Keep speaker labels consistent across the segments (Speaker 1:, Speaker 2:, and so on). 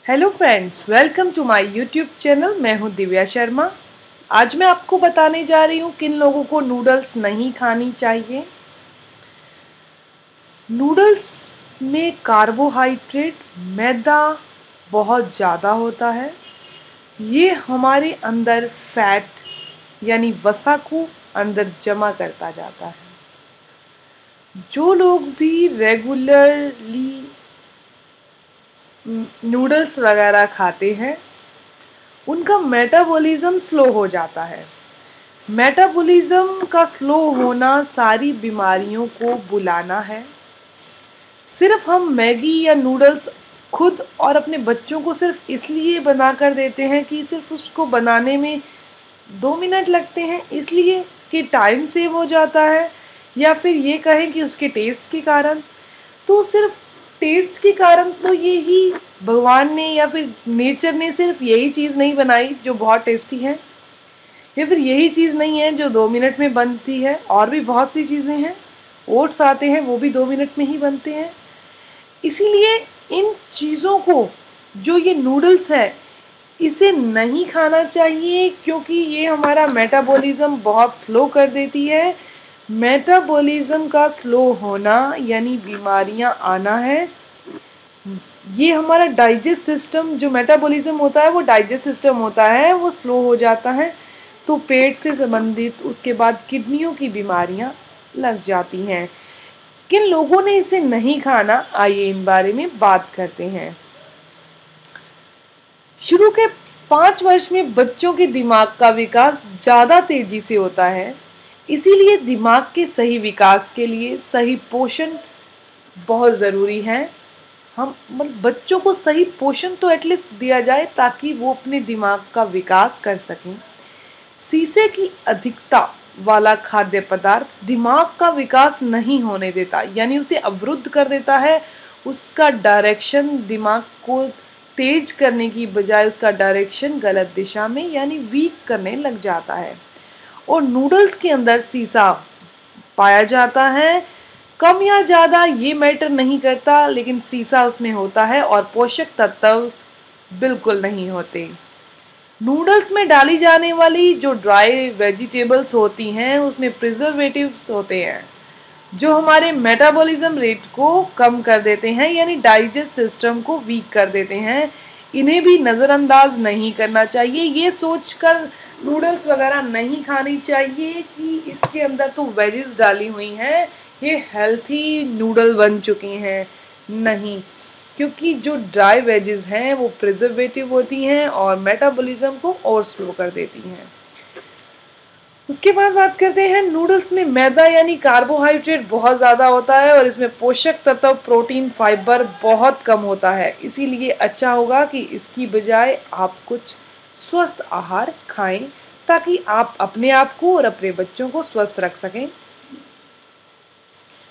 Speaker 1: Hello friends, welcome to my YouTube channel. मैं हूं दिव्या शर्मा। आज मैं आपको बताने जा रही हूं किन लोगों को नूडल्स नहीं खानी चाहिए। नूडल्स में कार्बोहाइड्रेट, मैदा बहुत ज़्यादा होता है। ये हमारे अंदर फैट यानी वसा को अंदर जमा करता जाता है। जो लोग भी रेगुलरली नूडल्स वगैरह खाते हैं उनका मेटाबॉलिज्म स्लो हो जाता है। मेटाबॉलिज्म का स्लो होना सारी बीमारियों को बुलाना है। सिर्फ हम मैगी या नूडल्स खुद और अपने बच्चों को सिर्फ इसलिए बना कर देते हैं कि सिर्फ उसको बनाने में 2 मिनट लगते हैं, इसलिए कि टाइम सेव हो जाता है, या फिर ये कहें कि उसके टेस्ट के कारण। तो सिर्फ टेस्ट के कारण तो यही भगवान ने या फिर नेचर ने सिर्फ यही चीज़ नहीं बनाई जो बहुत टेस्टी है, या फिर यही चीज़ नहीं है जो 2 मिनट में बनती है। और भी बहुत सी चीज़ें हैं। ओट्स आते हैं, वो भी 2 मिनट में ही बनते हैं। इसीलिए इन चीज़ों को, जो ये नूडल्स है, इसे नहीं खाना चाहिए, क्योंकि ये हमारा मेटाबॉलिज्म बहुत स्लो कर देती है। मेटाबॉलिज्म का स्लो होना यानी बीमारियां आना है। ये हमारा डाइजेस्ट सिस्टम, जो मेटाबॉलिज्म होता है वो डाइजेस्ट सिस्टम होता है, वो स्लो हो जाता है। तो पेट से संबंधित, उसके बाद किडनियों की बीमारियां लग जाती हैं। किन लोगों ने इसे नहीं खाना, आइए इन बारे में बात करते हैं। शुरू के 5 वर्ष में बच्चों के दिमाग का विकास ज़्यादा तेजी से होता है। इसीलिए दिमाग के सही विकास के लिए सही पोषण बहुत ज़रूरी है। हम बच्चों को सही पोषण तो एटलीस्ट दिया जाए ताकि वो अपने दिमाग का विकास कर सकें। शीशे की अधिकता वाला खाद्य पदार्थ दिमाग का विकास नहीं होने देता, यानी उसे अवरुद्ध कर देता है। उसका डायरेक्शन, दिमाग को तेज करने की बजाय उसका डायरेक्शन गलत दिशा में यानी वीक करने लग जाता है। और नूडल्स के अंदर सीसा पाया जाता है। कम या ज़्यादा ये मैटर नहीं करता, लेकिन सीसा उसमें होता है और पोषक तत्व बिल्कुल नहीं होते। नूडल्स में डाली जाने वाली जो ड्राई वेजिटेबल्स होती हैं उसमें प्रिजर्वेटिव्स होते हैं जो हमारे मेटाबॉलिज्म रेट को कम कर देते हैं, यानी डाइजेस्ट सिस्टम को वीक कर देते हैं। इन्हें भी नज़रअंदाज नहीं करना चाहिए। ये सोचकर नूडल्स वगैरह नहीं खानी चाहिए कि इसके अंदर तो वेजेस डाली हुई हैं, ये हेल्थी नूडल बन चुकी हैं। नहीं, क्योंकि जो ड्राई वेजेस हैं वो प्रिजर्वेटिव होती हैं और मेटाबॉलिज्म को और स्लो कर देती हैं। उसके बाद बात करते हैं, नूडल्स में मैदा यानी कार्बोहाइड्रेट बहुत ज़्यादा होता है और इसमें पोषक तत्व, प्रोटीन, फाइबर बहुत कम होता है। इसीलिए अच्छा होगा कि इसकी बजाय आप कुछ स्वस्थ आहार खाएं ताकि आप अपने आप को और अपने बच्चों को स्वस्थ रख सकें।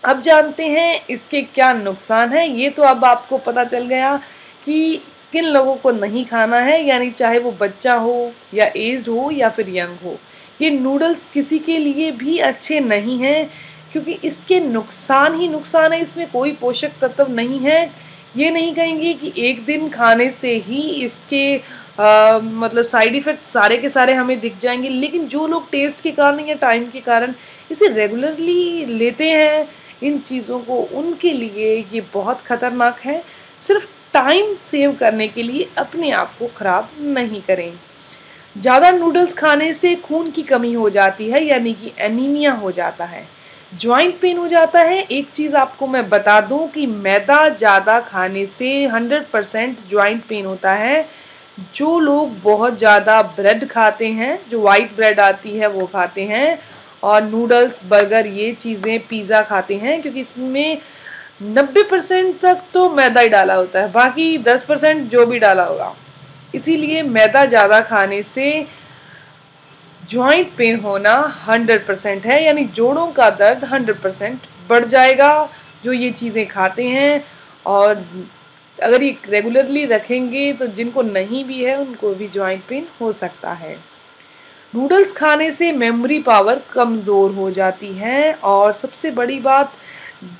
Speaker 1: अब जानते हैं इसके क्या नुकसान हैं। ये तो अब आपको पता चल गया कि किन लोगों को नहीं खाना है, यानी चाहे वो बच्चा हो या एज्ड हो या फिर यंग हो। ये नूडल्स किसी के लिए भी अच्छे नहीं हैं, क्योंकि इसके नुकसान ही नुकसान है। इसमें कोई पोषक तत्व नहीं है। ये नहीं कहेंगे कि एक दिन खाने से ही इसके मतलब साइड इफ़ेक्ट सारे के सारे हमें दिख जाएंगे, लेकिन जो लोग टेस्ट के कारण या टाइम के कारण इसे रेगुलरली लेते हैं इन चीज़ों को, उनके लिए ये बहुत ख़तरनाक है। सिर्फ टाइम सेव करने के लिए अपने आप को ख़राब नहीं करें। ज़्यादा नूडल्स खाने से खून की कमी हो जाती है, यानी कि एनीमिया हो जाता है, जॉइंट पेन हो जाता है। एक चीज़ आपको मैं बता दूं कि मैदा ज़्यादा खाने से 100% जॉइंट पेन होता है। जो लोग बहुत ज़्यादा ब्रेड खाते हैं, जो वाइट ब्रेड आती है वो खाते हैं, और नूडल्स, बर्गर, ये चीज़ें, पिज़्ज़ा खाते हैं, क्योंकि इसमें 90% तक तो मैदा ही डाला होता है, बाकी 10% जो भी डाला होगा। इसीलिए मैदा ज़्यादा खाने से जॉइंट पेन होना 100% है, यानी जोड़ों का दर्द 100% बढ़ जाएगा जो ये चीज़ें खाते हैं। और अगर ये रेगुलरली रखेंगे तो जिनको नहीं भी है उनको भी जॉइंट पेन हो सकता है। नूडल्स खाने से मेमोरी पावर कमज़ोर हो जाती है, और सबसे बड़ी बात,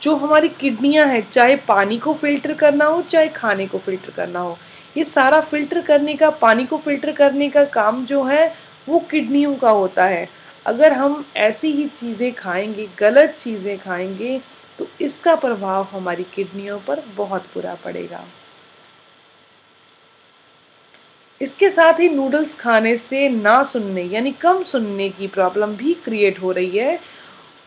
Speaker 1: जो हमारी किडनियां हैं, चाहे पानी को फिल्टर करना हो चाहे खाने को फिल्टर करना हो, ये सारा फिल्टर करने का, पानी को फिल्टर करने का काम जो है वो किडनियों का होता है। अगर हम ऐसी ही चीज़ें खाएंगे, गलत चीज़ें खाएंगे, तो इसका प्रभाव हमारी किडनियों पर बहुत बुरा पड़ेगा। इसके साथ ही नूडल्स खाने से ना सुनने यानी कम सुनने की प्रॉब्लम भी क्रिएट हो रही है।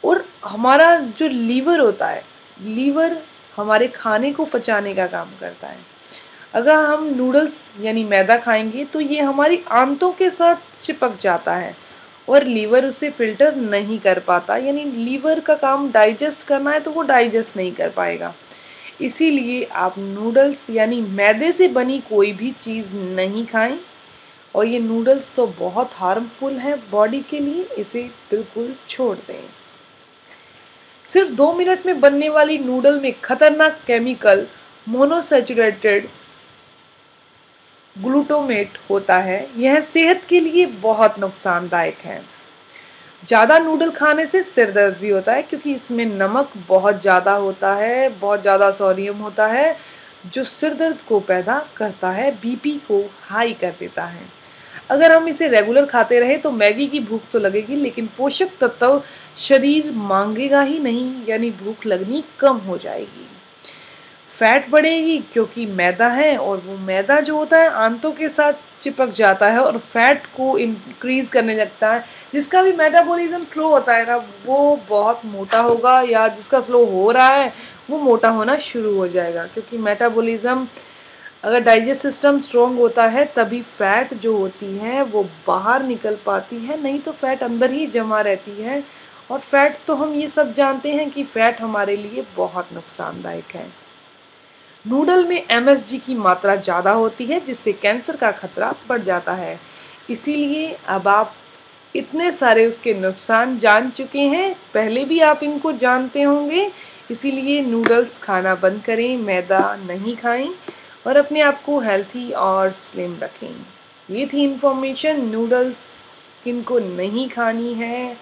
Speaker 1: और हमारा जो लीवर होता है, लीवर हमारे खाने को पचाने का काम करता है। अगर हम नूडल्स यानी मैदा खाएंगे तो ये हमारी आंतों के साथ चिपक जाता है और लीवर उसे फिल्टर नहीं कर पाता, यानी लीवर का काम डाइजेस्ट करना है तो वो डाइजेस्ट नहीं कर पाएगा। इसीलिए आप नूडल्स यानी मैदे से बनी कोई भी चीज़ नहीं खाएं। और ये नूडल्स तो बहुत हार्मफुल है बॉडी के लिए, इसे बिल्कुल छोड़ दें। सिर्फ 2 मिनट में बनने वाली नूडल में खतरनाक केमिकल मोनोसैचुरेटेड ग्लूटामेट होता है। यह सेहत के लिए बहुत नुकसानदायक है। ज़्यादा नूडल खाने से सिर दर्द भी होता है क्योंकि इसमें नमक बहुत ज़्यादा होता है, बहुत ज़्यादा सोडियम होता है, जो सिर दर्द को पैदा करता है, बीपी को हाई कर देता है। अगर हम इसे रेगुलर खाते रहे तो मैगी की भूख तो लगेगी, लेकिन पोषक तत्व शरीर मांगेगा ही नहीं, यानी भूख लगनी कम हो जाएगी। फैट बढ़ेगी क्योंकि मैदा है और वो मैदा जो होता है आंतों के साथ चिपक जाता है और फैट को इंक्रीज करने लगता है। जिसका भी मेटाबॉलिज्म स्लो होता है ना, वो बहुत मोटा होगा, या जिसका स्लो हो रहा है वो मोटा होना शुरू हो जाएगा। क्योंकि मेटाबॉलिज्म, अगर डाइजेस्ट सिस्टम स्ट्रॉन्ग होता है तभी फैट जो होती है वो बाहर निकल पाती है, नहीं तो फैट अंदर ही जमा रहती है। और फैट तो हम ये सब जानते हैं कि फैट हमारे लिए बहुत नुकसानदायक है। नूडल में एमएसजी की मात्रा ज़्यादा होती है जिससे कैंसर का खतरा बढ़ जाता है। इसीलिए अब आप इतने सारे उसके नुकसान जान चुके हैं, पहले भी आप इनको जानते होंगे। इसीलिए नूडल्स खाना बंद करें, मैदा नहीं खाएं और अपने आप को हेल्थी और स्लिम रखें। ये थी इन्फॉर्मेशन, नूडल्स किनको नहीं खानी है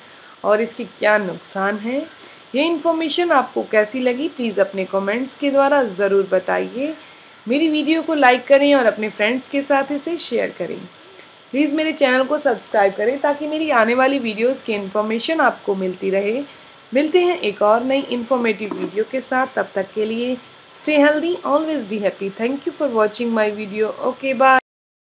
Speaker 1: और इसके क्या नुकसान हैं। ये इन्फॉर्मेशन आपको कैसी लगी प्लीज़ अपने कमेंट्स के द्वारा ज़रूर बताइए। मेरी वीडियो को लाइक करें और अपने फ्रेंड्स के साथ इसे शेयर करें। प्लीज़ मेरे चैनल को सब्सक्राइब करें ताकि मेरी आने वाली वीडियोस की इन्फॉर्मेशन आपको मिलती रहे। मिलते हैं एक और नई इन्फॉर्मेटिव वीडियो के साथ, तब तक के लिए stay healthy, always be happy. Thank you for watching my video. Okay, bye.